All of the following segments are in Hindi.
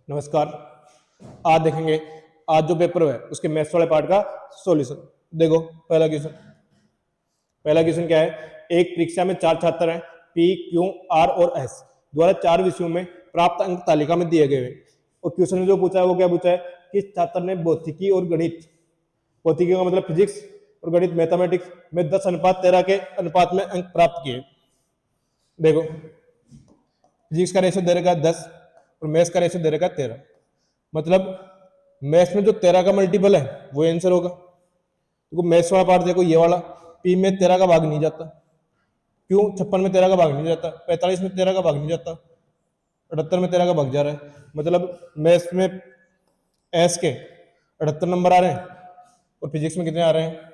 नमस्कार। आज देखेंगे, आज जो पेपर है उसके मैथ्स वाले पार्ट का सॉल्यूशन। देखो पहला क्वेश्चन क्या है। एक परीक्षा में 4 छात्र हैं, पी क्यू आर और एस द्वारा 4 विषयों में प्राप्त अंक तालिका में दिए गए हैं। और क्वेश्चन में जो पूछा है वो क्या पूछा है कि छात्र ने भौतिकी और गणित, भौतिकी का मतलब फिजिक्स और गणित मैथमेटिक्स में 10:13 के अनुपात में अंक प्राप्त किए। देखो फिजिक्स का रेशियो दे रखा है 10 और मैथ्स का रेशियो दे रखा है 13। मतलब मैथ्स में जो 13 का मल्टीपल है वो आंसर होगा। देखो मैथ्स वाला पार्ट देखो, ये वाला पी में 13 का भाग नहीं जाता, क्यों 56 में 13 का भाग नहीं जाता, 45 में 13 का भाग नहीं जाता, 78 में 13 का भाग जा रहा है। मतलब मैथ्स में एस के 78 नंबर आ रहे हैं और फिजिक्स में कितने आ रहे हैं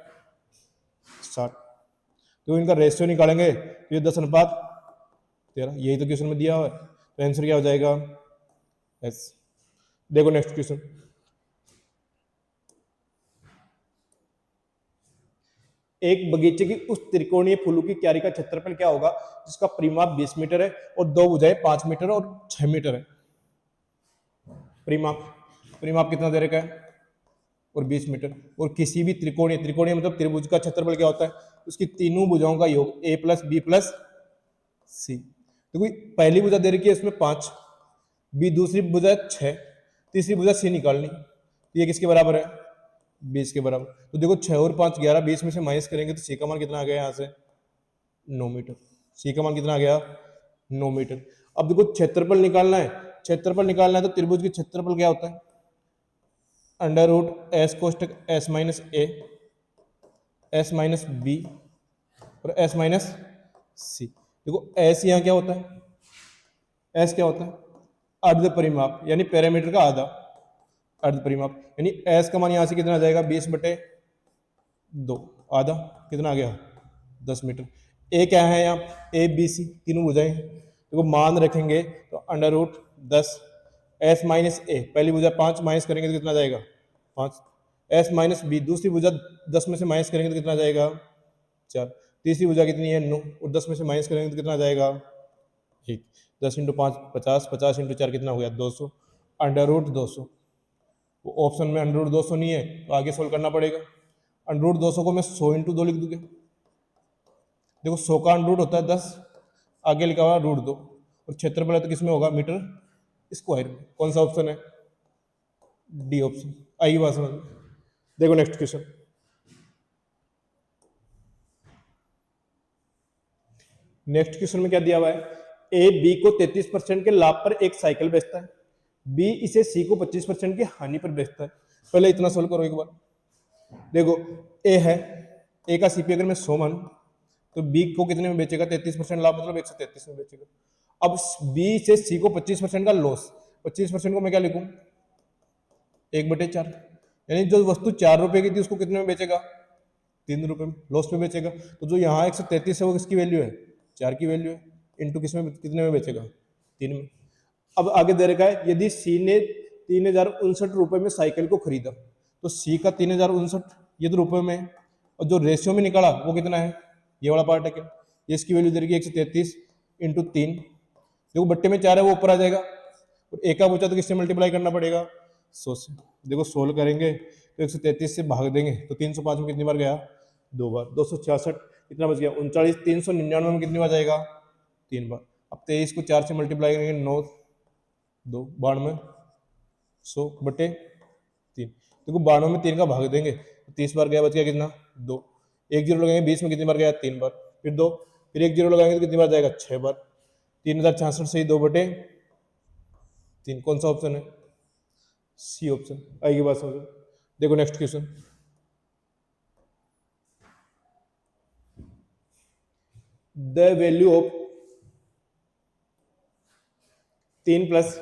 60। तो इनका रेशियो निकालेंगे तो ये 10:13, यही तो क्वेश्चन में दिया हुआ है। तो आंसर क्या हो जाएगा एस। देखो नेक्स्ट क्वेश्चन। एक बगीचे की उस त्रिकोणीय फूलों की क्यारी का क्षेत्रफल क्या होगा जिसका परिमाप 20 मीटर है और 2 भुजाएं 5 मीटर और 6 मीटर है। परिमाप कितना दे रखा है और 20 मीटर। और किसी भी त्रिकोणीय मतलब त्रिभुज का क्षेत्रफल क्या होता है, उसकी तीनों भुजाओं का योग a प्लस बी प्लस सी। देखो पहली भुजा दे रखी है इसमें 5, बी दूसरी भुजा 6, तीसरी भुजा सी निकालनी। तो ये किसके बराबर है 20 के बराबर। तो देखो 6 और 5 11, 20 में से माइनस करेंगे तो सी का मान कितना आ गया यहाँ से 9 मीटर। सी का मान कितना आ गया 9 मीटर। अब देखो क्षेत्रफल निकालना है, तो त्रिभुज की क्षेत्रफल क्या होता है अंडर रूट एस कोष्टक S minus A, S minus B और एस माइनस सी। देखो एस यहाँ क्या होता है, एस क्या होता है अर्ध परिमाप यानी पैरामीटर का आधा। अर्ध परिमाप यानी एस का मान यहां से कितना आ जाएगा 20/2, आधा कितना आ गया 10 मीटर। ए क्या है यहाँ ए बी सी तीनों भुजाएं, देखो मान रखेंगे तो अंडर रूट 10 एस माइनस ए, पहली भुजा 5 माइनस करेंगे तो कितना जाएगा 5, एस माइनस बी दूसरी भुजा 10 में से माइनस करेंगे तो कितना जाएगा 4, तीसरी भुजा कितनी है 9 और 10 में से माइनस करेंगे तो कितना जाएगा 1। 10 × 5 50, 50 × 4 कितना हो गया 200, अंडर रूट 200। वो ऑप्शन में अंडर रूट 200 नहीं है तो आगे सोल्व करना पड़ेगा। अंडर रूट 200 को मैं 100 × 2 लिख दूंगा। देखो 100 का अंडर रूट होता है 10, आगे लिखा हुआ रूट 2 और क्षेत्रफल है तो किसमें होगा मीटर स्क्वायर में। कौन सा ऑप्शन है डी ऑप्शन। आइए बात समझ। देखो नेक्स्ट क्वेश्चन। नेक्स्ट क्वेश्चन में क्या दिया हुआ है, ए बी को 33% के लाभ पर एक साइकिल बेचता है, बी इसे सी को 25% की हानि पर बेचता है। पहले इतना सोल्व करो एक बार। देखो ए है, ए का सीपी अगर मैं 100 मान तो बी को कितने में बेचेगा 33% लाभ मतलब 133 में बेचेगा। अब बी से सी को 25% का लॉस, 25% को मैं क्या लिखूं 1/4, यानी जो वस्तु 4 रुपए की थी उसको कितने में बेचेगा 3 रुपए में, लॉस में बेचेगा। तो जो यहाँ 133 है वो किसकी वैल्यू है 4 की वैल्यू है, इंटू किसमें कितने में बेचेगा 3 में। अब आगे दे रखा है यदि सी ने 3059 रुपए में साइकिल को खरीदा तो सी का 3059 ये तो रुपए में है, और जो रेशियो में निकाला वो कितना है ये वाला पार्ट है क्या, ये इसकी वैल्यू दे रखी है 133 × 3। देखो बट्टे में 4 है वो ऊपर आ जाएगा और एक का बचा तो किससे मल्टीप्लाई करना पड़ेगा 100 से। देखो सोल्व करेंगे तो 133 से भाग देंगे तो 305 में कितनी बार गया 2 बार, 266 कितना बच गया 39, 399 में कितनी बार जाएगा 3 बार। अब 23 को 4 से मल्टीप्लाई करेंगे 9 2 92 100/3। देखो 92 में 3 का भाग देंगे तो 30 बार गया, बच गया कितना 2, 1 जीरो लगाएंगे 20 में कितनी बार गया 3 बार, फिर 2, फिर 1 जीरो लगाएंगे तो कितनी बार जाएगा 6 बार। 3066 से 2/3, कौन सा ऑप्शन है सी ऑप्शन। आएगी बात समझो। देखो next question. The value of 3 plus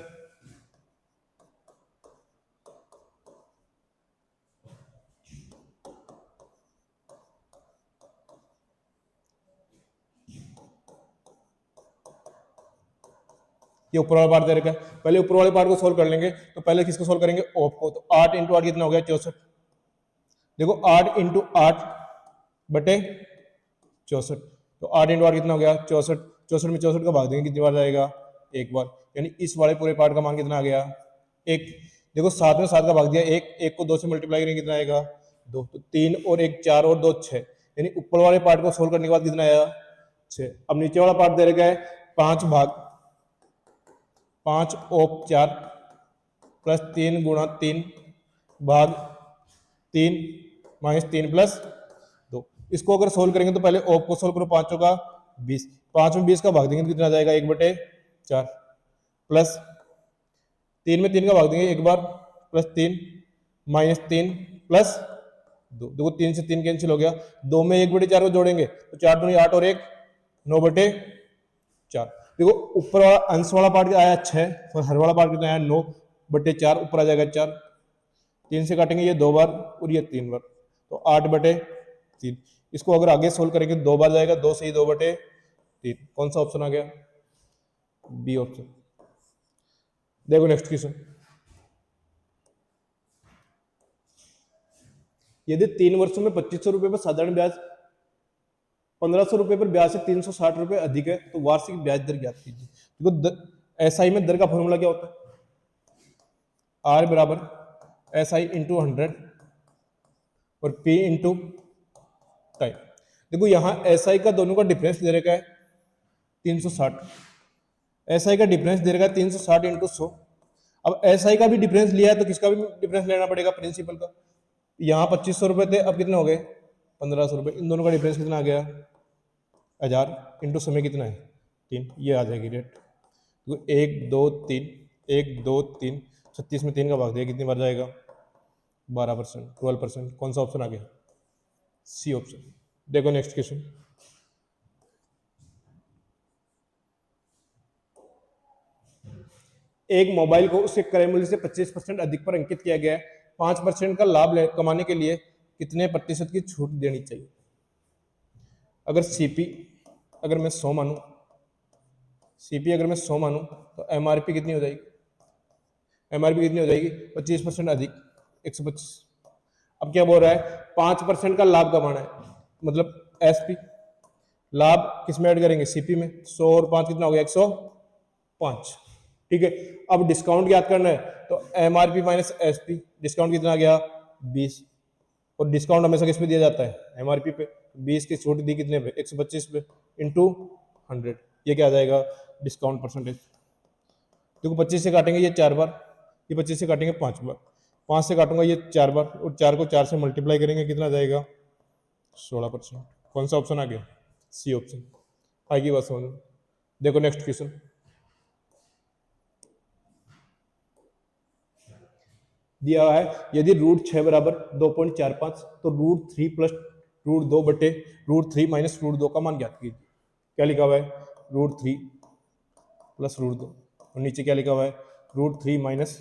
ये ऊपर वाला पार्ट दे रखा है, पहले ऊपर वाले पार्ट को सोल्व कर लेंगे। तो पहले किसको सोल्व करेंगे ऑफ को, तो 8 × 8 कितना हो गया 64। देखो 8 × 8/64, तो 8 × 8 कितना हो गया 64, 64 में 64 का भाग देंगे कितनी बार जाएगा 1 बार, यानी इस वाले पूरे पार्ट का मान कितना आ गया एक, देखो 7 में 7 का भाग दिया, एक को 2 से मल्टीप्लाई करेंगे कितना आएगा 2, तो 3 और 1 4 और 2 6, यानी ऊपर वाले पार्ट को सोल्व करने के बाद कितना आया 6। अब नीचे वाला पार्ट दे रखा है 5 भाग 5 और 4 प्लस 3 गुणा 3 भाग 3 माइनस 3 प्लस 2। इसको अगर सोल्व करेंगे तो पहले ऑप को सोल्व करो, 5 का 20, 5 में 20 का भाग देंगे तो कितना आ जाएगा 1/4 प्लस 3 में 3 का भाग देंगे एक बार प्लस 3 माइनस 3 प्लस 2, देखो 3 से 3 कैंसिल हो गया, 2 में 1/4 को जोड़ेंगे तो 4 दूनी 8 और 1 9/4। देखो ऊपर वाला अंश वाला पार्ट आया 6 और हर वाला पार्ट कितना आया 9/4, ऊपर आ जाएगा 4, 3 से काटेंगे ये 2 बार और ये 3 बार, तो 8/3। इसको अगर आगे सोल्व करेंगे 2 बार जाएगा, 2 से ही 2/3। कौन सा ऑप्शन आ गया, बी ऑप्शन। देखो नेक्स्ट क्वेश्चन, यदि 3 वर्षों में 2500 रुपए पर साधारण ब्याज 1500 रुपए पर ब्याज से 360 रुपए अधिक है तो वार्षिक ब्याज दर ज्ञात कीजिए। देखो एसआई में दर का फॉर्मूला क्या होता है, आर बराबर एस आई इंटू 100 और पी इंटू टाइम। देखो यहां एस आई का दोनों का डिफरेंस दे रखा है 360, एस आई का डिफरेंस दे रखा है 360 इंटू 100। अब एस आई का भी डिफरेंस लिया है तो किसका भी डिफरेंस लेना पड़ेगा, प्रिंसिपल का। यहाँ 2500 रुपए थे, अब कितने हो गए 1500 रुपए, इन दोनों का डिफरेंस कितना आ गया 1000 इंटू समय कितना है 3, ये आ जाएगी रेट। तो 1 2 3 1 2 3 36 में 3 का भाग दिया कितनी बार जाएगा 12%, 12%। कौन सा ऑप्शन आ गया, सी ऑप्शन। देखो नेक्स्ट क्वेश्चन, एक मोबाइल को उसके क्रय मूल्य से 25% अधिक पर अंकित किया गया है, 5% का लाभ कमाने के लिए कितने प्रतिशत की छूट देनी चाहिए। अगर सीपी अगर मैं 100 मानूं, सीपी अगर मैं 100 मानूं तो एमआरपी कितनी हो जाएगी, एमआरपी कितनी हो जाएगी 25% अधिक 125। अब क्या बोल रहा है 5% का लाभ कमाना है, मतलब एसपी लाभ किस में ऐड करेंगे सीपी में, 100 और 5 कितना हो गया 105, ठीक है। अब डिस्काउंट याद करना है तो एमआरपी माइनस एसपी, डिस्काउंट कितना आ गया 20, और डिस्काउंट हमेशा किस पे दिया जाता है एमआरपी पे, 20 की छूट दी कितने पे 125 पे इंटू 100, ये क्या आ जाएगा डिस्काउंट परसेंटेज। देखो 25 से काटेंगे ये 4 बार, ये 25 से काटेंगे 5 बार, 5 से काटूंगा ये 4 बार और 4 को 4 से मल्टीप्लाई करेंगे कितना जाएगा 16%। कौन सा ऑप्शन आ गया, सी ऑप्शन। आगे बात समझ। देखो नेक्स्ट क्वेश्चन, दिया हुआ है यदि √6 बराबर 2.45 तो √3 प्लस √2 बटे √3 माइनस √2 का मान ज्ञात कीजिए। क्या लिखा हुआ है √3 प्लस √2 और नीचे क्या लिखा हुआ है √3 माइनस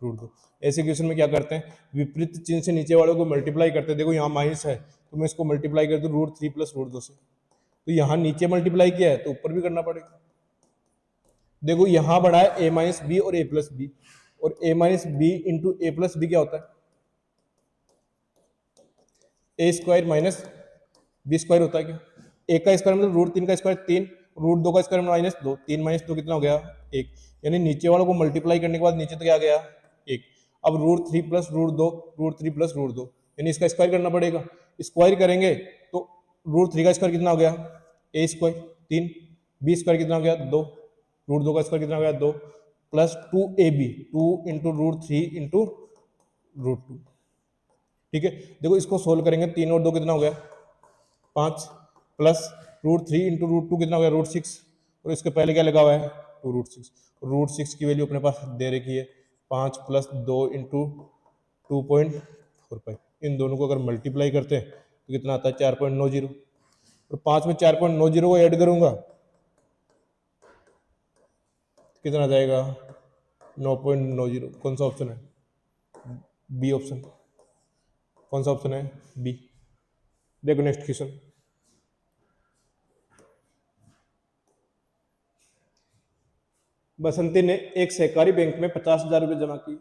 √2। ऐसे क्वेश्चन में क्या करते हैं विपरीत चिन्ह से नीचे वालों को मल्टीप्लाई करते हैं। देखो यहाँ माइनस है तो मैं इसको मल्टीप्लाई कर दूं √3 प्लस √2 से, तो यहाँ नीचे मल्टीप्लाई किया है तो ऊपर भी करना पड़ेगा। देखो यहाँ बड़ा है a माइनस बी और a प्लस बी, और a minus B into A plus B क्या होता है A square minus B square होता है क्या, ए का स्क्वायर मतलब √3 का स्क्वायर 3, √2 का स्क्वायर माइनस 2, 3 माइनस 2 कितना हो गया 1, यानी नीचे वालों को मल्टीप्लाई करने के बाद नीचे तो क्या आ गया 1। अब √3 प्लस √2 √3 प्लस √2 यानी इसका स्क्वायर करना पड़ेगा, स्क्वायर करेंगे तो √3 का स्क्वायर कितना हो गया ए स्क्वायर 3, बी स्क्वायर कितना हो गया 2, √2 का स्क्वायर कितना हो गया 2 प्लस 2ab 2 इंटू √3 इंटू √2, ठीक है। देखो इसको सोल्व करेंगे 3 और 2 कितना हो गया 5 प्लस √3 इंटू √2 कितना हो गया √6, और इसके पहले क्या लगा हुआ है 2√6, √6 की वैल्यू अपने पास दे रखी है 5 प्लस 2 इंटू 2.45, इन दोनों को अगर मल्टीप्लाई करते हैं तो कितना आता है 4.90, और 5 में 4.90 को ऐड करूंगा कितना आ जाएगा 9.90। कौन सा ऑप्शन है बी ऑप्शन। कौन सा ऑप्शन है बी। देखो नेक्स्ट क्वेश्चन, बसंती ने एक सहकारी बैंक में 50,000 रुपये जमा की,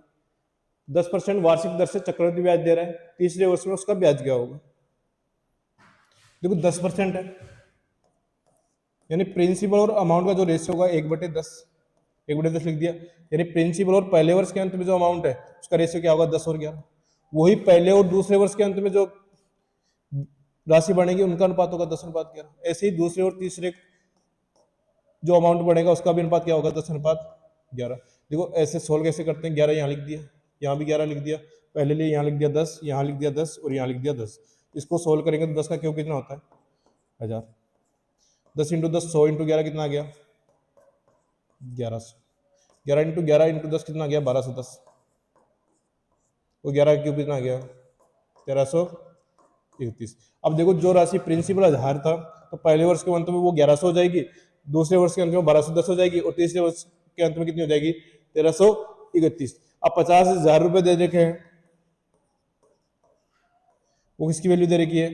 10% वार्षिक दर से चक्रवृद्धि ब्याज दे रहा है, तीसरे वर्ष में उसका ब्याज क्या होगा। देखो 10% है यानी प्रिंसिपल और अमाउंट का जो रेशियो होगा 1/10, 1/10 लिख दिया, यानी प्रिंसिपल और पहले वर्ष के अंत में जो अमाउंट है उसका रेशियो क्या होगा 10 और 11। वही पहले और दूसरे वर्ष के अंत में जो राशि बढ़ेगी उनका अनुपात होगा 10:11। ऐसे ही दूसरे और तीसरे जो अमाउंट बढ़ेगा उसका भी अनुपात क्या होगा 10:11। देखो ऐसे सोल्व कैसे करते हैं, 11 यहाँ लिख दिया, यहाँ भी 11 लिख दिया, पहले लिए यहाँ लिख दिया 10, यहाँ लिख दिया 10 और यहाँ लिख दिया 10। इसको सोल्व करेंगे तो 10 का क्यूब कितना होता है 1000। 10 इंटू 10 100 इंटू 11 कितना आ गया 1100। 11 इंटू 11 इंटू 10 कितना आ गया 1210 और 11 का क्यूब कितना आ गया 1331। अब देखो जो राशि प्रिंसिपल 1000 था तो पहले वर्ष के अंत में वो 1100 हो जाएगी, दूसरे वर्ष के अंत में 1210 हो जाएगी और तीसरे वर्ष के अंत में कितनी हो जाएगी 1331। अब 50,000 रुपए दे रखे हैं, वो किसकी वैल्यू दे रखी है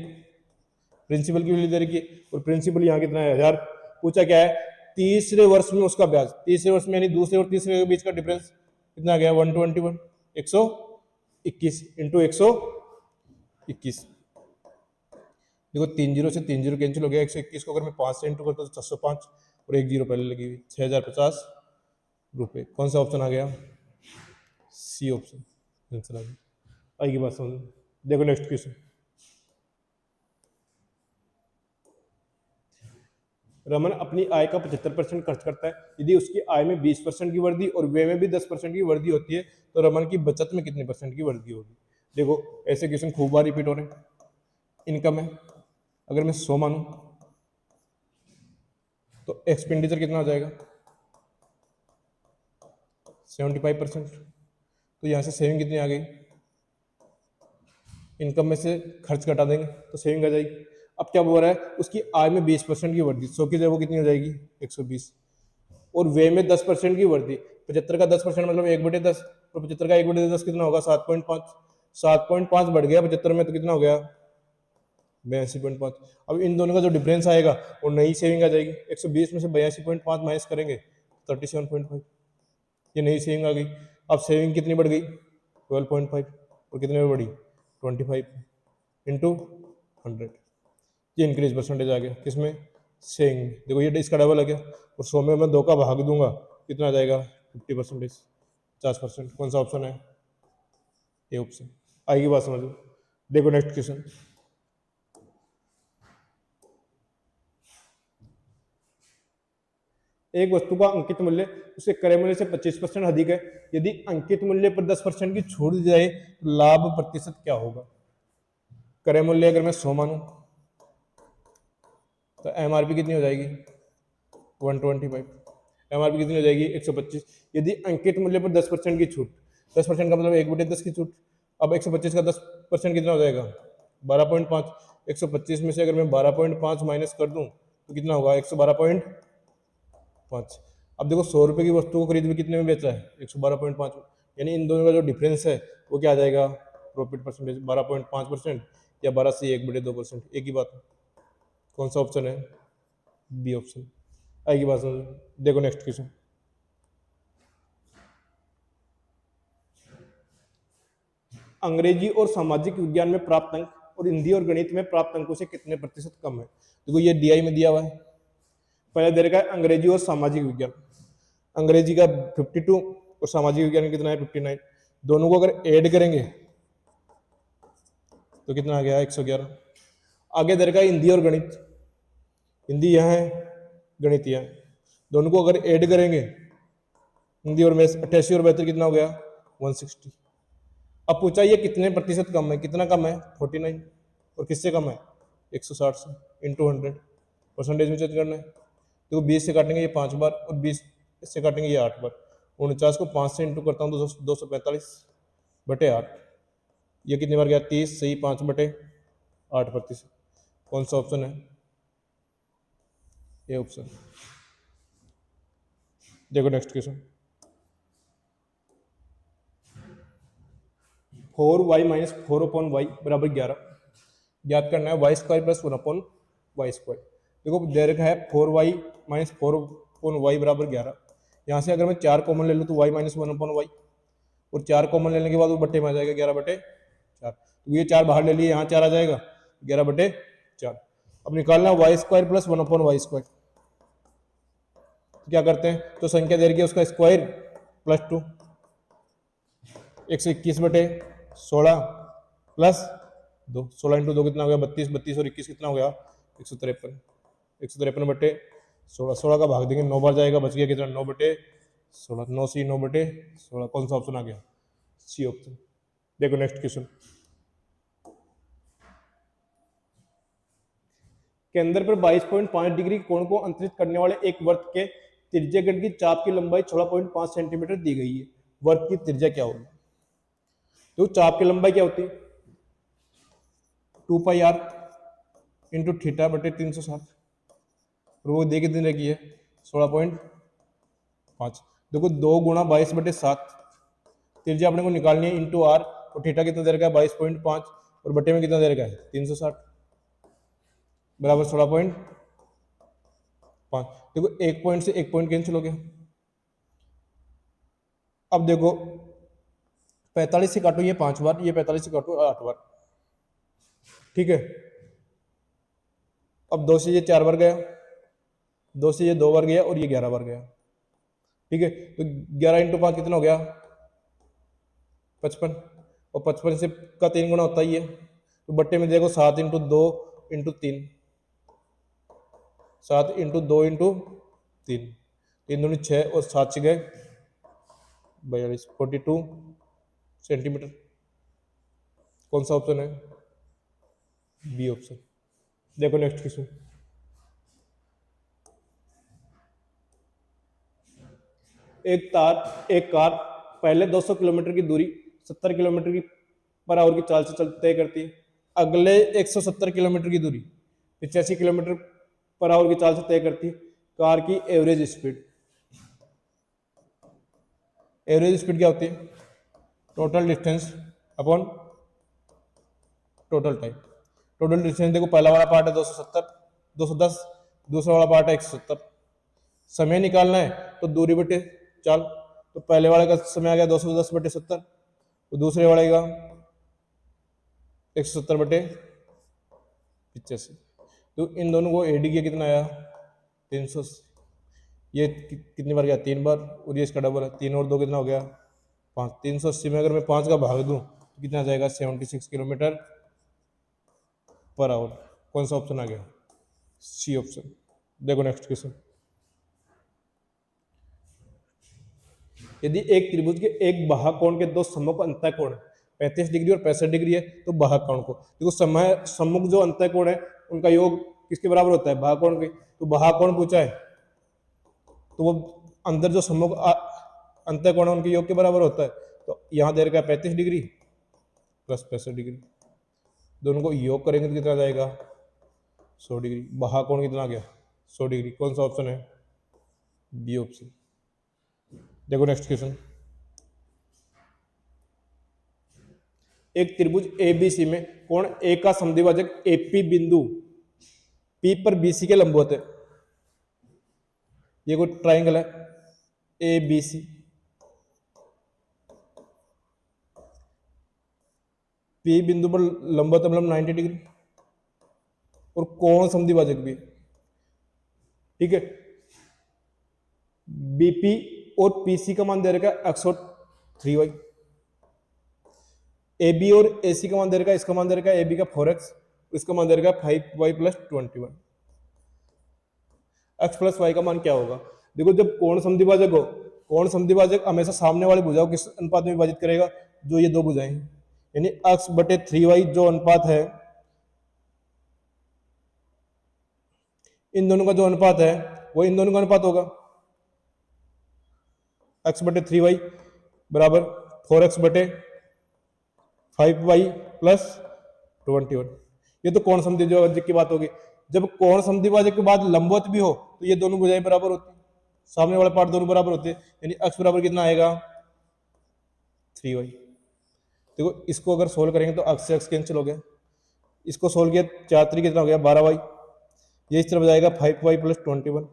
प्रिंसिपल की वैल्यू दे रखी है, और प्रिंसिपल यहाँ कितना है 1000। पूछा क्या है तीसरे वर्ष में उसका ब्याज, तीसरे वर्ष में यानी दूसरे और तीसरे के बीच का डिफरेंस कितना आ गया 121 121 इंटू 121। देखो 3 जीरो से 3 जीरो कैंसिल हो गया, 121 को अगर मैं 5 से इंटू करता तो 605 और 1 जीरो पहले लगी हुई 6050 रुपये। कौन सा ऑप्शन आ गया सी ऑप्शन आंसर आ गया। आएगी बात समझ। देखो नेक्स्ट क्वेश्चन, रमन अपनी आय का 75% खर्च करता है, यदि उसकी आय में 20% की वृद्धि और व्यय में भी 10% की वृद्धि होती है तो रमन की बचत में कितने % की वृद्धि होगी। देखो ऐसे क्वेश्चन खूब बार रिपीट हो रहे हैं। इनकम है, अगर मैं 100 मानूं तो एक्सपेंडिचर कितना हो जाएगा 75%, तो यहां से सेविंग कितनी आ गई, इनकम में से खर्च घटा देंगे तो सेविंग आ जाएगी। अब क्या बोल रहा है उसकी आय में 20% की वृद्धि, 100 की जगह वो कितनी हो जाएगी 120, और व्यय में 10% की वृद्धि, 75 का 10% मतलब 1/10, तो 75 का 1/10 कितना होगा 7.5, 7.5 बढ़ गया 75 में तो कितना हो गया 82.5। अब इन दोनों का जो डिफरेंस आएगा वो नई सेविंग आ जाएगी, 120 में से 82.5 माइनस करेंगे 37.5, ये नई सेविंग आ गई। अब सेविंग कितनी बढ़ गई 12.5 और कितने में बढ़ी 25 इंटू 100, ये इंक्रीज परसेंटेज आ गया किसमें सेविंग। देखो ये इसका डबल आ गया, और 100 में मैं 2 का भाग दूंगा कितना आ जाएगा 50%, 50%। कौन सा ऑप्शन है ये ऑप्शन। आएगी बात समझो। देखो नेक्स्ट क्वेश्चन, एक वस्तु का अंकित मूल्य उसके क्रय मूल्य से 25% अधिक है, यदि अंकित मूल्य पर 10% की छूट दी जाए तो लाभ प्रतिशत क्या होगा। क्रय मूल्य अगर मैं 100 मानूं तो एमआरपी कितनी हो जाएगी 125, एमआरपी कितनी हो जाएगी 125। यदि अंकित मूल्य पर 10% की छूट, 10% का मतलब 1/10 की छूट, अब 125 का 10% कितना हो जाएगा 12.5, 125 में से अगर मैं 12.5 माइनस कर दूं तो कितना होगा 112.5। अब देखो 100 रुपये की वस्तु को खरीद में कितने में बेचा है 112.5, यानी इन दोनों का जो डिफरेंस है वो क्या आ जाएगा प्रॉफिट परसेंटेज 12.5% या 12 से 1/2%, एक ही बात है। कौन सा ऑप्शन है बी ऑप्शन। आएगी बात समझ। देखो नेक्स्ट क्वेश्चन, अंग्रेजी और सामाजिक विज्ञान में प्राप्त अंक और हिंदी और गणित में प्राप्त अंकों से कितने प्रतिशत कम है। देखो ये डीआई में दिया हुआ है, पहले दे रखा है अंग्रेजी और सामाजिक विज्ञान, अंग्रेजी का 52 और सामाजिक विज्ञान का कितना है 59, दोनों को अगर ऐड करेंगे तो कितना आ गया 111। आगे दे रखा है हिंदी और गणित, हिंदी यहाँ है गणित यहाँ है, दोनों को अगर ऐड करेंगे हिंदी और मैथ्स 88 और 72 कितना हो गया 160। अब पूछा ये कितने प्रतिशत कम है, कितना कम है 49, और किससे कम है 160 से, इंटू 100 परसेंटेज में चेंज करना है। तो 20 से काटेंगे ये 5 बार और 20 से काटेंगे ये 8 बार, 49 को 5 से इंटू करता हूँ तो 245/8, ये कितनी बार गया 30, सही 5/8%। कौन सा ऑप्शन है ये ऑप्शन। देखो next question, 4y minus 4/y बराबर 11 ज्ञात करना है y² प्लस 1/y²। देखो दे रखा है 4y माइनस 4/y बराबर 11, यहाँ से अगर मैं 4 कॉमन ले लूँ तो y माइनस 1/y, और 4 कॉमन लेने के बाद वो बट्टे में आ जाएगा 11/4, तो ये 4 बाहर ले लिए यहाँ 4 आ जाएगा 11/4। अब निकालना y² प्लस 1/y², तो क्या करते हैं, तो संख्या दे रखी है उसका स्क्वायर प्लस 2, 121/16 प्लस 2, 16 इंटू 2 कितना हो गया 32, 32 और 21 कितना हो गया 153, 153/16, 16 का भाग देंगे 9 बार जाएगा, बच गया कितना 9/16, 9 सी 9/16। कौन सा ऑप्शन आ गया, सी ऑप्शन। देखो नेक्स्ट क्वेश्चन, केंद्र पर 22.5 डिग्री कोण को अंतरित करने वाले एक वृत्त के त्रिज्यगण की चाप की लंबाई 16.5 सेंटीमीटर दी गई है, वृत्त की त्रिज्या क्या होगी। तो चाप की लंबाई क्या होती है 2πr इंटू थीटा बटे 360, और वो दे कितनी रखी है 16.5। देखो 2 गुणा 22/7, त्रिज्या अपने को निकालनी है इंटू आर, और थीटा कितना दे रखा है 22.5, और बटे में कितना दे रखा है 360 बराबर 16.5। देखो एक पॉइंट से एक पॉइंट कैंसिल हो गया। अब देखो 45 से काटो ये 5 बार, ये 45 से काटो 8 बार, ठीक है। अब 2 से ये 4 बार गया, 2 से ये 2 बार गया, और ये 11 बार गया, ठीक है। तो 11 इंटू 5 कितना हो गया 55, और 55 से का 3 गुना होता ही है, तो बट्टे में देखो 7 इंटू 2 इंटू 3, 7 इंटू 2 इंटू 3, 3 दूनी 6 और 7 से गए 42, 42 सेंटीमीटर। कौन सा ऑप्शन है, बी ऑप्शन। देखो नेक्स्ट क्वेश्चन, एक कार पहले 200 किलोमीटर की दूरी 70 किलोमीटर की पर आवर की चाल से तय करती है, अगले 170 किलोमीटर की दूरी 85 किलोमीटर पर आवर की चाल से तय करती है। कार की एवरेज स्पीड, एवरेज स्पीड क्या होती है total distance upon total time. Total distance देखो पहला वाला पार्ट है 210, दूसरा वाला पार्ट है 170। समय निकालना है तो दूरी बटे चाल, तो पहले वाले का समय आ गया 210/70, तो दूसरे वाले का 170/85। तो इन दोनों को एडी किया कितना आया 300। ये कितनी बार गया 3 बार, और ये इसका डबल है 3 और 2 कितना हो गया 5। 380 में अगर मैं 5 का भाग दूं तो कितना जाएगा 76 किलोमीटर पर आवर। कौन सा ऑप्शन आ गया, सी ऑप्शन। देखो नेक्स्ट क्वेश्चन, यदि एक त्रिभुज के एक बाहु कोण के दो सम्मुख अंतःकोण 35 डिग्री और 65 डिग्री है, तो बाहु कोण को देखो सम्मुख जो अंतःकोण है उनका योग किसके बराबर होता है बाहु कोण के। तो बाहु कोण पूछा है तो वो अंदर जो सम्मुख अंतःकोण है उनके योग के बराबर होता है। तो यहाँ दे रखा है 35 डिग्री प्लस 65 डिग्री, दोनों को योग करेंगे तो कितना जाएगा 100 डिग्री। बाहु कोण कितना आ गया 100 डिग्री। कौन सा ऑप्शन है, बी ऑप्शन। देखो नेक्स्ट क्वेश्चन, एक त्रिभुज एबीसी में कोण ए का समद्विभाजक एपी बिंदु पी पर बीसी के लंबवत है। ये कोई ट्राइंगल है एबीसी, पी बिंदु पर लंबवत है मतलब 90 डिग्री, और कोण समद्विभाजक भी, ठीक है। बीपी और पीसी का मान दे रखा है x और 3y, AB और AC का मान दे रखा है, इसका मान दे रखा है AB का 4x, इसका मान दे रखा है 5y plus 21। x plus y का मान क्या होगा। देखो जब कोण समद्विभाजक हो, कोण समद्विभाजक हमेशा सामने वाली भुजाओं किस अनुपात में विभाजित करेगा, जो ये दो भुजाएं, यानी x बटे 3y जो अनुपात है, इन दोनों का जो अनुपात है वो इन दोनों का अनुपात होगा। x बटे 3y बराबर 4x बटे 5y प्लस 21। ये तो कोण समद्विभाजक की बात होगी। जब कोण समद्विभाजक के बाद लंबवत भी हो तो ये दोनों भुजाएं बराबर होती है, सामने वाला पार्ट दोनों बराबर होते हैं, यानी x बराबर कितना आएगा 3y। देखो इसको अगर सोल्व करेंगे तो x से x कैंसिल हो गया, इसको सोल्व किया 4 3 कितना हो गया 12y, ये इस तरफ जाएगा 5y प्लस 21,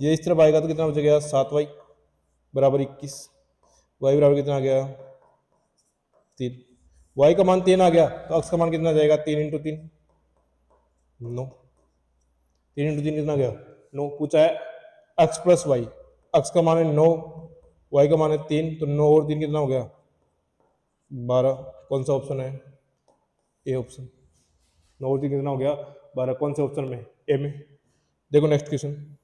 ये इस तरफ आएगा तो कितना बच गया 7y बराबर 21, y बराबर कितना आ गया 3। y का मान 3 आ गया तो x का मान कितना जाएगा 3 इंटू 3 9, 3 इंटू 3 कितना गया 9 पूछा है x प्लस वाई, x का मान है 9, y का मान है 3, तो 9 और 3 कितना हो गया 12। कौन सा ऑप्शन है? A option. 9 और 3 कितना हो गया 12। कौन से ऑप्शन में? ए में। देखो next question,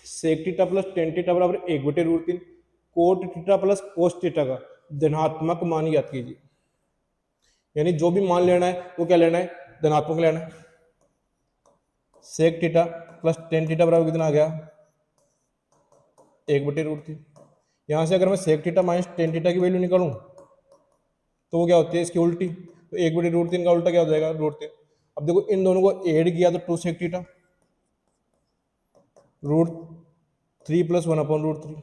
sec theta plus tan theta बराबर 1/√3 cot theta plus cos theta का धनात्मक मान ज्ञात कीजिए। यानी जो भी मान लेना है वो क्या लेना है? धनात्मक लेना है। Sec theta plus tan theta बराबर कितना आ गया 1/√3। यहां से अगर मैं sec theta minus tan theta की वैल्यू निकालूं तो वो क्या होती है इसकी उल्टी, तो 1/√3 का उल्टा क्या हो जाएगा √3। अब देखो इन दोनों को ऐड किया तो 2 सेक थीटा √3 प्लस 1/√3।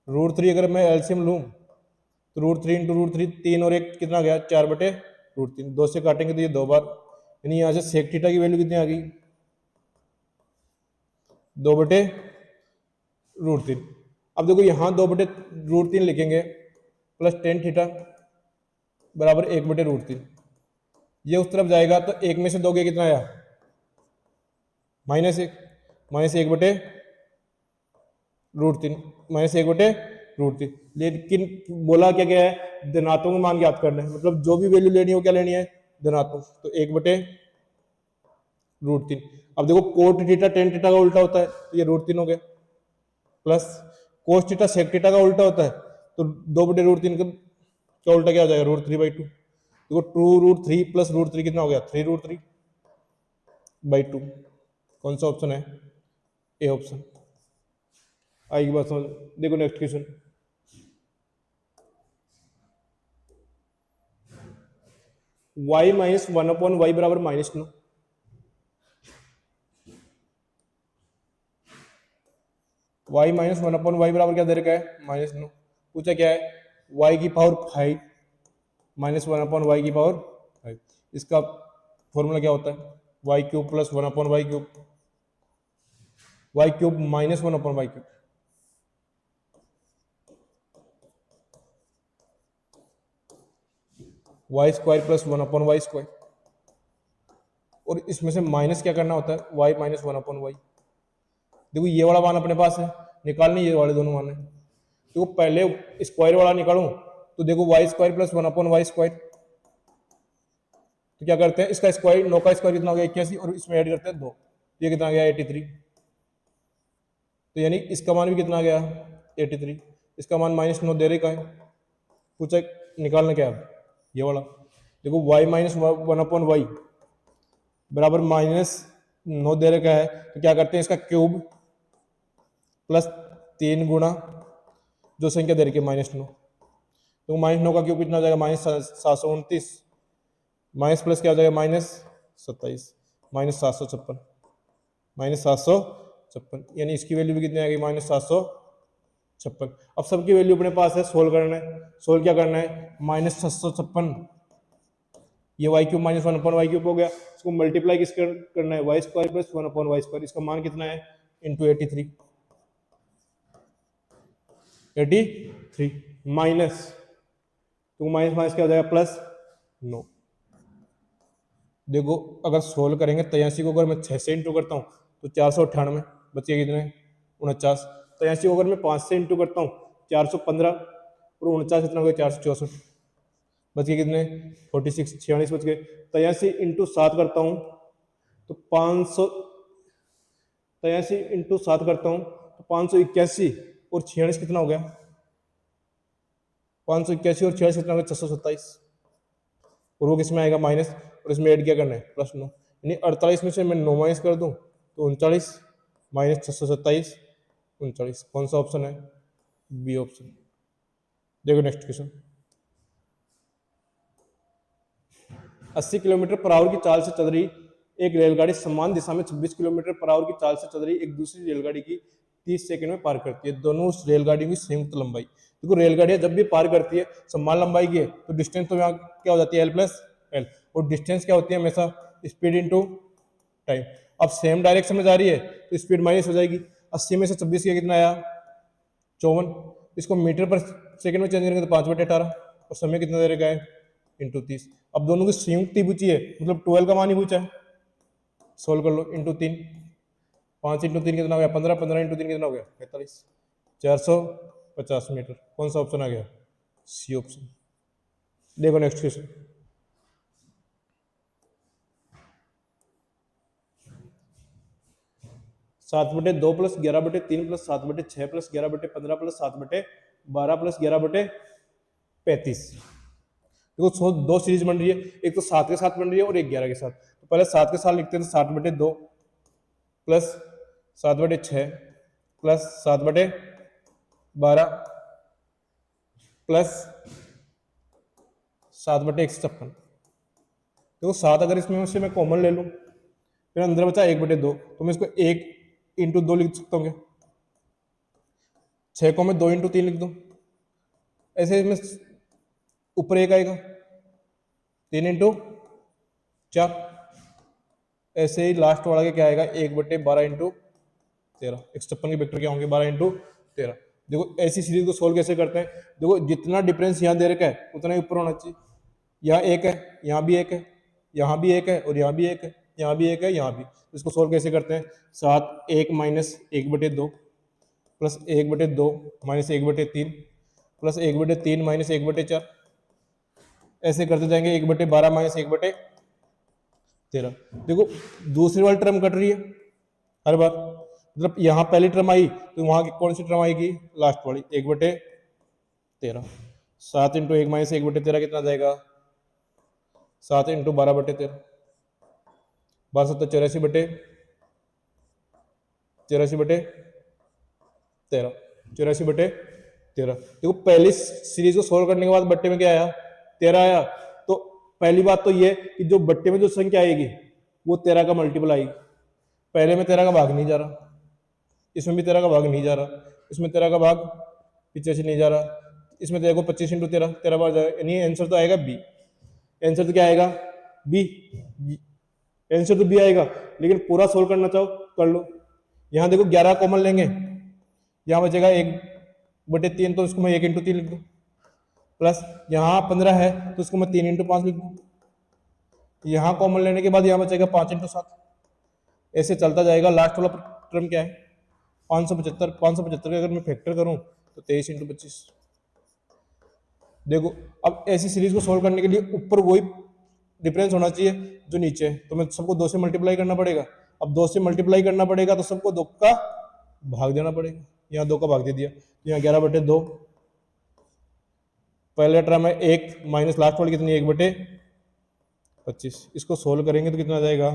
√3 अगर मैं एलसीएम लूं तो √3 इंटू √3 3 और 1 कितना गया 4/√3। 2 से काटेंगे तो ये 2 बार, यानी यहाँ से सेक थीटा की वैल्यू कितनी आ गई 2/√3। अब देखो यहाँ 2/√3 लिखेंगे प्लस टेन थीटा बराबर 1/√3। ये उस तरफ जाएगा तो एक में से 2 गया कितना आया -1, -1/√3 -1/√3। लेकिन बोला क्या क्या है धनात्मक मान ज्ञात करना है, मतलब जो भी वैल्यू लेनी है वो क्या लेनी है धनात्मक, तो 1/√3। अब देखो कोट थीटा टेन थीटा का उल्टा होता है तो ये √3 हो गया, plus cos theta sec theta का उल्टा होता है तो 2/√3 का उल्टा क्या हो जाएगा √3/2। देखो 2√3 प्लस √3 कितना हो गया 3√3/2। कौन सा ऑप्शन है? A option. आएगी बात समझ। देखो next question, y minus 1/y बराबर -9। y माइनस 1/y बराबर क्या दे रखा है -9। पूछा क्या है y की पावर 5 माइनस 1/y की पावर 5। इसका फॉर्मूला क्या होता है y³ plus 1/y³, y³ minus 1/y³। y² plus 1/y²। और इसमें से माइनस क्या करना होता है y माइनस 1/y। देखो ये वाला मान अपने पास है, निकालने ये वाले दोनों मान है। देखो पहले स्क्वायर वाला निकालूं तो देखो y² प्लस 1/y²। तो क्या करते हैं इसका स्क्वायर 9 का स्क्वायर कितना हो गया 81 और इसमें ऐड करते हैं 2, ये कितना आ गया 83। तो यानी इसका मान भी कितना आ गया 83, इसका मान -9 दे रखा है। पूछा निकालना क्या है ये वाला। देखो y माइनस 1/y बराबर -9 दे रखा है तो क्या करते हैं इसका क्यूब प्लस 3 गुणा जो संख्या दे रखी है -9। तो -9 का क्यूब कितना हो जाएगा -729, माइनस प्लस क्या हो जाएगा -27 -756 -756, यानी इसकी वैल्यू भी कितनी आ गई -756। अब सबकी वैल्यू अपने पास है, सोल्व करना है। सोल्व क्या करना है -756, ये y³ माइनस 1/y³ हो गया, इसको मल्टीप्लाई किस करना है y² प्लस 1/y²। इसका मान कितना है इंटू 83 माइनस, तो माइनस माइनस क्या हो जाएगा +9। देखो अगर सोल्व करेंगे 83 को अगर मैं 6 से इंटू करता हूँ तो 498 बचे कितने 49। 83 को अगर मैं 5 से इंटू करता हूँ 415 और 49 कितना हो गया 464, बच गए कितने 46 46 बच गए। 83 इंटू 7 करता हूँ तो 500, 83 इंटू 7 करता हूँ तो 581 और 46 कितना हो गया 581 और 46 कितना हो गया 627, और वो किसमें आएगा माइनस, और इसमें ऐड क्या करना है +9, यानी 48 में से मैं 9 माइनस कर दूं तो 39 माइनस 627 39। कौन सा ऑप्शन है बी ऑप्शन। देखो next question, 80 kilometre per hour की चाल से चल रही एक रेलगाड़ी समान दिशा में 26 किलोमीटर पर आवर की चाल से चल रही एक दूसरी रेलगाड़ी की 30 सेकंड में पार करती है। दोनों उस रेलगाड़ी की संयुक्त लंबाई। देखो रेलगाड़ियां जब भी पार करती है समान लंबाई की है तो डिस्टेंस तो यहाँ क्या हो जाती है L+L, और डिस्टेंस क्या होती है हमेशा स्पीड इंटू टाइम। अब सेम डायरेक्शन में जा रही है तो स्पीड माइनस हो जाएगी। 80 में से 26 किया कितना आया 54, इसको मीटर पर सेकंड में चेंज करेंगे तो 5/18, और समय कितना दे रखा है इंटू 30। अब दोनों की संयुक्त ही पूछी है, मतलब 12 का मान ही पूछा है, सोल्व कर लो, इंटू 3, 5 इंटू 3 कितना हो गया 15, 15 इंटू 3 कितना हो गया 45, 450 मीटर। कौन सा ऑप्शन आ गया? C option. देखो नेक्स्ट क्वेश्चन। सात बटे 2 प्लस 11 बटे 3 प्लस 7 बटे 6 प्लस 11 बटे 15 प्लस 7 बटे 12 प्लस 11 बटे 35। देखो दो सीरीज बन रही है, एक तो 7 के साथ बन रही है और एक 11 के साथ। तो पहले 7 के साथ लिखते हैं, 7 बटे 2 प्लस 7 बटे 6 प्लस 7 बटे 12 प्लस 7 बटे 156। देखो 7 अगर इसमें से मैं कॉमन ले लूं, फिर अंदर बचा 1 बटे 2, तो मैं इसको 1 इंटू 2 लिख सकता हूँ। 6 को मैं 2 इंटू 3 लिख दूं, ऐसे इसमें ऊपर 1 आएगा, 3 इंटू 4, ऐसे ही लास्ट वाला के क्या आएगा 1 बटे 12 इंटू 13। 156 के वेक्टर क्या होंगे 12 इंटू 13। देखो ऐसी सीरीज को सोल्व कैसे करते हैं, देखो जितना डिफरेंस यहाँ दे रखा है उतना ही ऊपर होना चाहिए। यहाँ 1 है, यहाँ भी 1 है, यहाँ भी 1 है और यहाँ भी 1 है, यहाँ भी 1 है, यहाँ भी। इसको सोल्व कैसे करते हैं, 7 1 माइनस 1 बटे 2 प्लस 1 बटे 2 माइनस 1 बटे 3 प्लस 1 बटे 3 माइनस 1 बटे 4, ऐसे करते जाएंगे 1 बटे 12 माइनस 1 बटे 13। देखो दूसरी वाली टर्म कट रही है हर बार, मतलब यहाँ पहली टर्म आई तो वहां की कौन सी टर्म आएगी, लास्ट वाली 1 बटे 13। 7 इंटू 1 माइनस 1 बटे 13 कितना जाएगा, 7 इंटू 12 बटे 13, 12 तो 84 बटे 13, 84 बटे 13। देखो पहली सीरीज को सोल्व करने के बाद बट्टे में क्या आया 13 आया। तो पहली बात तो ये कि जो बट्टे में जो संख्या आएगी वो 13 का मल्टीपल आएगी। पहले में 13 का भाग नहीं जा रहा, इसमें भी 13 का भाग नहीं जा रहा, इसमें 13 का भाग पीछे से नहीं जा रहा, इसमें देखो 25 इंटू 13 13 बार जाएगा, यानी आंसर तो आएगा बी। आंसर तो क्या आएगा बी, आंसर तो बी आएगा। लेकिन पूरा सोल्व करना चाहो कर लो। यहाँ देखो 11 कॉमन लेंगे, यहाँ बचेगा 1 बटे 3, तो इसको मैं 1 इंटू 3 लिख दूँ, प्लस यहाँ 15 है तो इसको मैं 3 इंटू 5 लिख दूँ। यहाँ कॉमन लेने के बाद यहाँ बचेगा 5 इंटू 7, ऐसे चलता जाएगा। लास्ट वाला टर्म क्या है 575। 575 का अगर मैं फैक्टर करूँ तो 23 इंटू 25। देखो अब ऐसी सीरीज को सोल्व करने के लिए ऊपर वही डिफरेंस होना चाहिए जो नीचे है, तो मैं सबको 2 से मल्टीप्लाई करना पड़ेगा। अब 2 से मल्टीप्लाई करना पड़ेगा तो सबको 2 का भाग देना पड़ेगा। यहाँ 2 का भाग दे दिया, यहाँ 11 बटे 2, पहले टर्म है 1 माइनस लास्ट वाली कितनी 1 बटे 25। इसको सोल्व करेंगे तो कितना आ जाएगा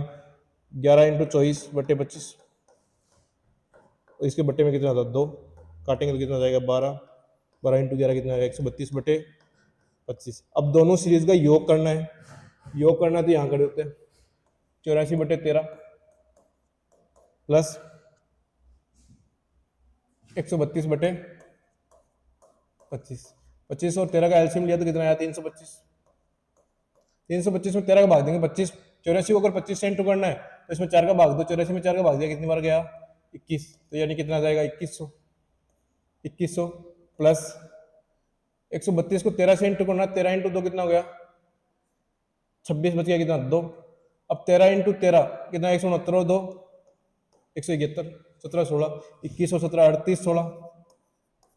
11 इंटू 24 बटे 25, और इसके बट्टे में कितना आता है 2, काटेंगे तो कितना आ जाएगा 12, 12 इंटू 11 कितना आएगा 132 बटे 25। अब दोनों सीरीज का योग करना है, योग करना है तो यहाँ कर देते हैं 84 बटे 13 प्लस 132 बटे 25। 25 और 13 का एलसीएम लिया तो कितना आया 325। 325 में 13 का भाग देंगे 25, 84 को अगर 25 से इंटू करना है तो इसमें 4 का भाग दो, 84 में 4 का भाग दिया कितनी बार गया 21, तो यानी कितना आ जाएगा 2100। 2100 प्लस 132 को 13 से इंटू करना, 13 इंटू 2 कितना हो गया 26, बच गया कितना 2। अब 13 इंटू 13 कितना 169 और 2 171, 17 16 21 और 17 38 16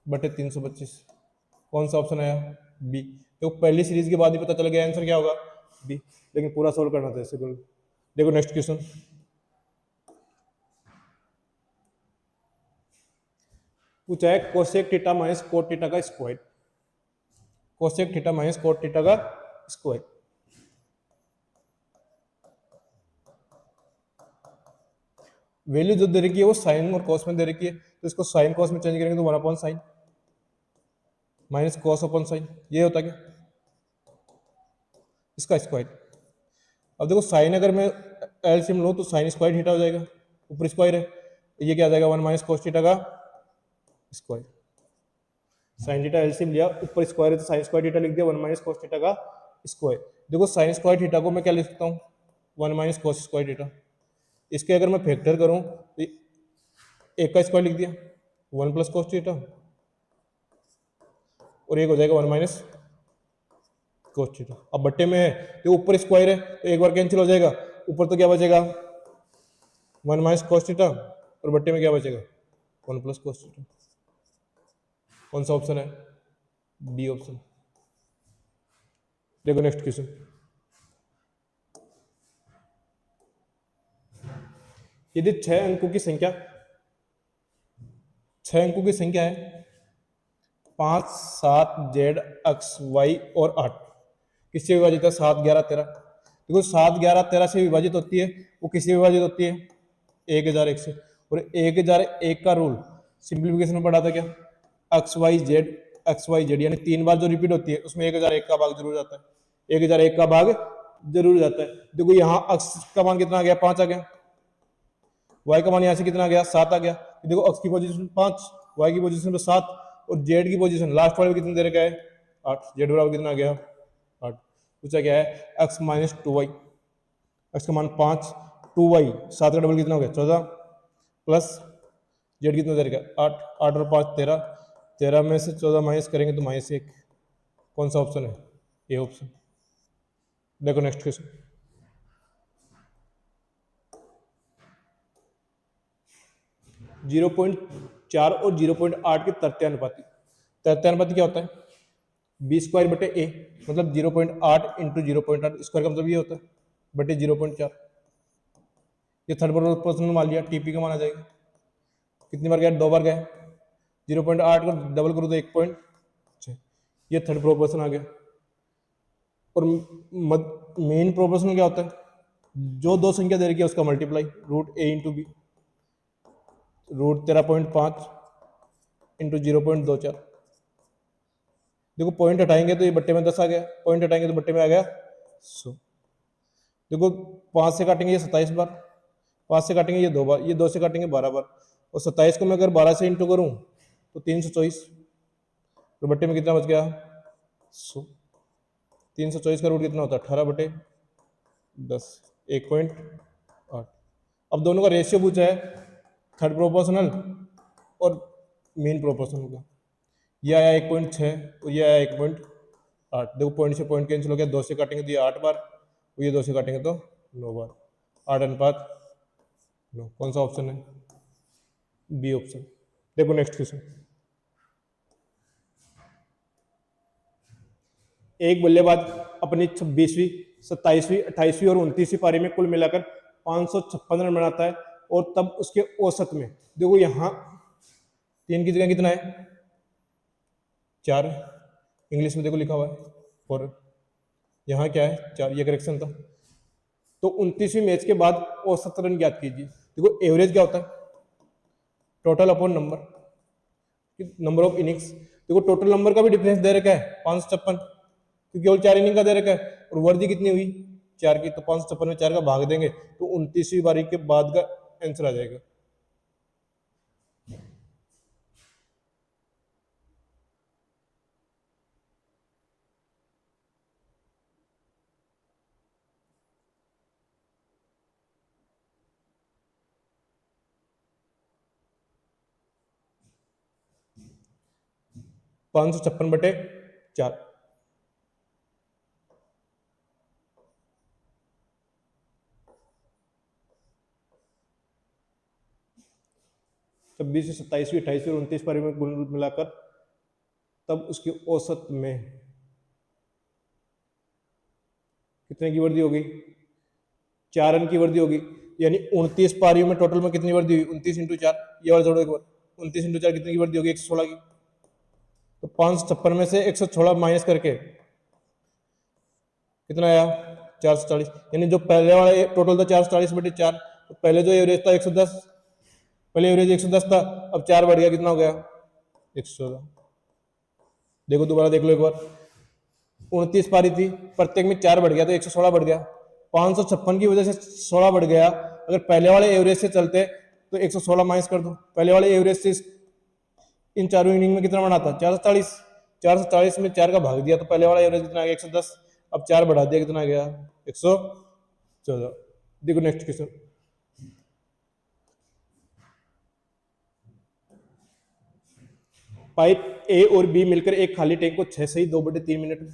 बटे 325। कौन सा ऑप्शन आया बी। तो पहली सीरीज के बाद ही पता चल गया आंसर क्या होगा बी, लेकिन पूरा सोल्व करना था इससे। देखो नेक्स्ट क्वेश्चन, पूछा है cosec theta minus cot theta का square. Cosec theta minus cot theta का स्क्वायर। वैल्यू जो दे रखी है वो साइन और कॉस में दे रखी है, तो इसको साइन कॉस में चेंज करेंगे तो 1 upon sine minus cos upon sine, ये होता क्या इसका स्क्वायर। अब देखो साइन अगर मैं एलसीएम लूं तो साइन स्क्वायर थीटा हो जाएगा, ऊपर स्क्वायर है, ये क्या आ जाएगा 1 माइनस कॉस थीटा का स्क्वायर। साइन थीटा एलसीएम लिया, ऊपर स्क्वायर है तो साइन स्क्वायर थीटा लिख दिया 1 माइनस कॉस थीटा का स्क्वायर। देखो साइन स्क्वायर थीटा को मैं क्या लिख सकता हूँ 1 माइनस कॉस स्क्वायर थीटा। इसके अगर मैं फैक्टर करूं तो एक का स्क्वायर लिख दिया 1 प्लस कॉस थीटा, और एक हो जाएगा 1 माइनस कॉस थीटा। अब बट्टे में है तो ऊपर स्क्वायर है तो एक बार कैंसिल हो जाएगा, ऊपर तो क्या बचेगा वन माइनस कॉस थीटा और बट्टे में क्या बचेगा, वन प्लस कॉस थीटा। कौन सा ऑप्शन है, डी ऑप्शन। देखो नेक्स्ट क्वेश्चन, यदि 6 अंकों की संख्या 6 अंकों की संख्या है 5, 7, जेड, एक्स, वाई और 8, किससे विभाजित है, 7, 11, 13। देखो 7, 11, 13 से विभाजित होती है, वो किससे विभाजित होती है, 1001 से। और 1001 का रूल सिंप्लीफिकेशन में पढ़ा था क्या, एक्स वाई जेड यानी 3 बार जो रिपीट होती है उसमें 1001 का भाग जरूर जाता है, 1001 का भाग जरूर जाता है। देखो यहाँ एक्स का मान कितना आ गया, 5 आ गया, वाई का मान यहाँ से कितना आ गया, 7 आ गया। देखो एक्स की पोजीशन 5, वाई की पोजीशन पे 7 और जेड की पोजीशन लास्ट वाले में कितने दे रखा है, 8। जेड बराबर कितना आ गया, 8। पूछा क्या है, एक्स माइनस 2y, एक्स का मान 5, 2y 7 का डबल कितना हो गया 14 प्लस जेड कितना दे रखा है 8, 8 और 5 13, 13 में से 14 माइनस करेंगे तो -1। कौन सा ऑप्शन है, ए ऑप्शन। देखो नेक्स्ट क्वेश्चन, जीरो पॉइंट 4 और 0.8 के तृतीयानुपाती। तृतीयानुपाती क्या होता है, बी स्क्वायर बटे ए, मतलब 0.8 इंटू 0.8 स्क्वायर का मतलब ये होता है बटे 0.4। ये थर्ड प्रोपोर्शनल मान लिया, टीपी का मान आ जाएगा। कितनी बार गया, 2 बार गया। 0.8 को डबल करो तो 1.6, ये थर्ड प्रोपोर्शन आ गया। और मेन प्रोपोर्शनल क्या होता है, जो दो संख्या दे रखी है उसका मल्टीप्लाई, रूट ए इंटू बी, रूट 13.5 इंटू 0.24। देखो पॉइंट हटाएंगे तो ये बट्टे में 10 आ गया, पॉइंट हटाएंगे तो बट्टे में आ गया 100। देखो 5 से काटेंगे ये 27 बार, 5 से काटेंगे ये 2 बार, ये 2 से काटेंगे 12 बार, और 27 को मैं अगर 12 से इंटू करूं तो 324, तो बट्टे में कितना बच गया 100। 324 का रूट कितना होता है 18 बटे 10, 1.8। अब दोनों का रेशियो पूछा है, थर्ड प्रोपोर्शनल और मेन प्रोपोर्शनल का। ये आया 1.6 और ये आया 1.8। देखो पॉइंट से पॉइंट कैंसिल हो गया, 2 से काटेंगे तो ये 8 बार, और ये 2 से काटेंगे तो 9 बार, 8 अनुपात 9। कौन सा ऑप्शन है, बी ऑप्शन। देखो नेक्स्ट क्वेश्चन, एक बल्लेबाज अपनी 26वीं, 27वीं, 28वीं और 29वीं पारी में कुल मिलाकर 556 रन बनाता है, और तब उसके औसत में, देखो यहाँ 3 की जगह कितना है 4, इंग्लिश में देखो लिखा हुआ है 4, यहाँ क्या है 4, ये करेक्शन था। तो 29वीं मैच के बाद औसत रन ज्ञात कीजिए। देखो एवरेज क्या होता है, total upon number of innings. देखो टोटल नंबर का भी डिफरेंस दे रखा है 556, क्योंकि केवल 4 इनिंग का दे रखा है, और वर्दी कितनी हुई 4 की, तो 556 में 4 का भाग देंगे तो 29वीं पारी के बाद का आंसर आ जाएगा। पाँच सौ छप्पन बटे 4, छब्बीस से 27वीं, 28वीं और 29 पारी में कुल मिलाकर तब उसकी औसत में कितने की वृद्धि होगी, 4 रन की वृद्धि होगी। यानी 29 पारियों में टोटल में कितनी वृद्धि हुई, 29 इंटू 4, ये वाला जोड़ो एक बार, 29 इंटू 4 कितनी की वृद्धि होगी 116 की। तो 556 में से 116 माइनस करके कितना आया 440, यानी जो पहले वाला टोटल था 440 बटे 4, तो पहले जो एवरेज था 110, पहले एवरेज 110 था, अब 4 बढ़ गया, कितना हो गया 114। देखो दोबारा देख लो एक बार, 29 पारी थी, प्रत्येक में 4 बढ़ गया तो 116 बढ़ गया, 556 की वजह से 16 बढ़ गया। अगर पहले वाले एवरेज से चलते तो 116 माइनस कर दो, पहले वाले एवरेज से इन चारों इनिंग में कितना बना था 440, 440 में 4 का भाग दिया तो पहले वाला एवरेज कितना आ गया 110, अब 4 बढ़ा दिया कितना आ गया 114। देखो नेक्स्ट क्वेश्चन, पाइप ए और बी मिलकर एक खाली टैंक को 6 से 2/3 मिनट में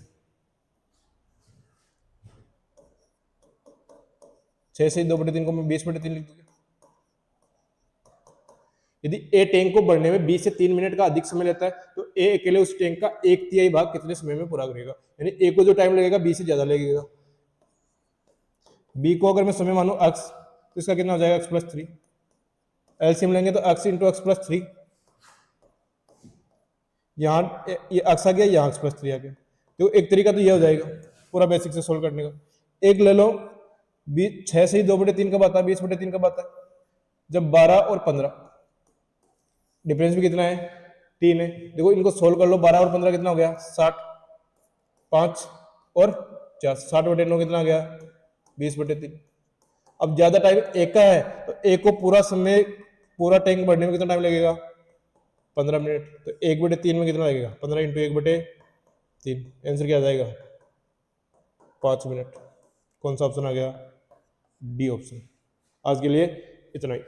6 से 2/3 को मैं 20/3 लिख दूंगा। यदि ए टैंक को बढ़ने में 20 से 3 मिनट का अधिक समय लेता है तो ए अकेले उस टैंक का 1/3 भाग कितने समय में पूरा करेगा, यानी ए को जो टाइम लगेगा बी से ज्यादा लगेगा। बी को अगर मैं समय मानूं x तो इसका कितना हो जाएगा x+3, एलसीएम लेंगे तो x इंटू x+3, यहाँ ये x आ गया, यहाँ x+3 आ गया। तो एक तरीका तो ये हो जाएगा पूरा बेसिक से सोल्व करने का। एक ले लो 6 से ही 2/3 कब आता है, 20/3 कब आता है, जब 12 और 15, डिफरेंस भी कितना है 3 है। देखो इनको सोल्व कर लो, 12 और 15 कितना हो गया 60, 5 और 4, 60/9 कितना आ गया 20/3। अब ज्यादा टाइम एक का है तो एक को पूरा समय पूरा टैंक भरने में कितना टाइम लगेगा 15 मिनट, तो 1/3 में कितना लगेगा 15 इंटू 1/3, आंसर क्या आ जाएगा 5 मिनट। कौन सा ऑप्शन आ गया, डी ऑप्शन। आज के लिए इतना ही।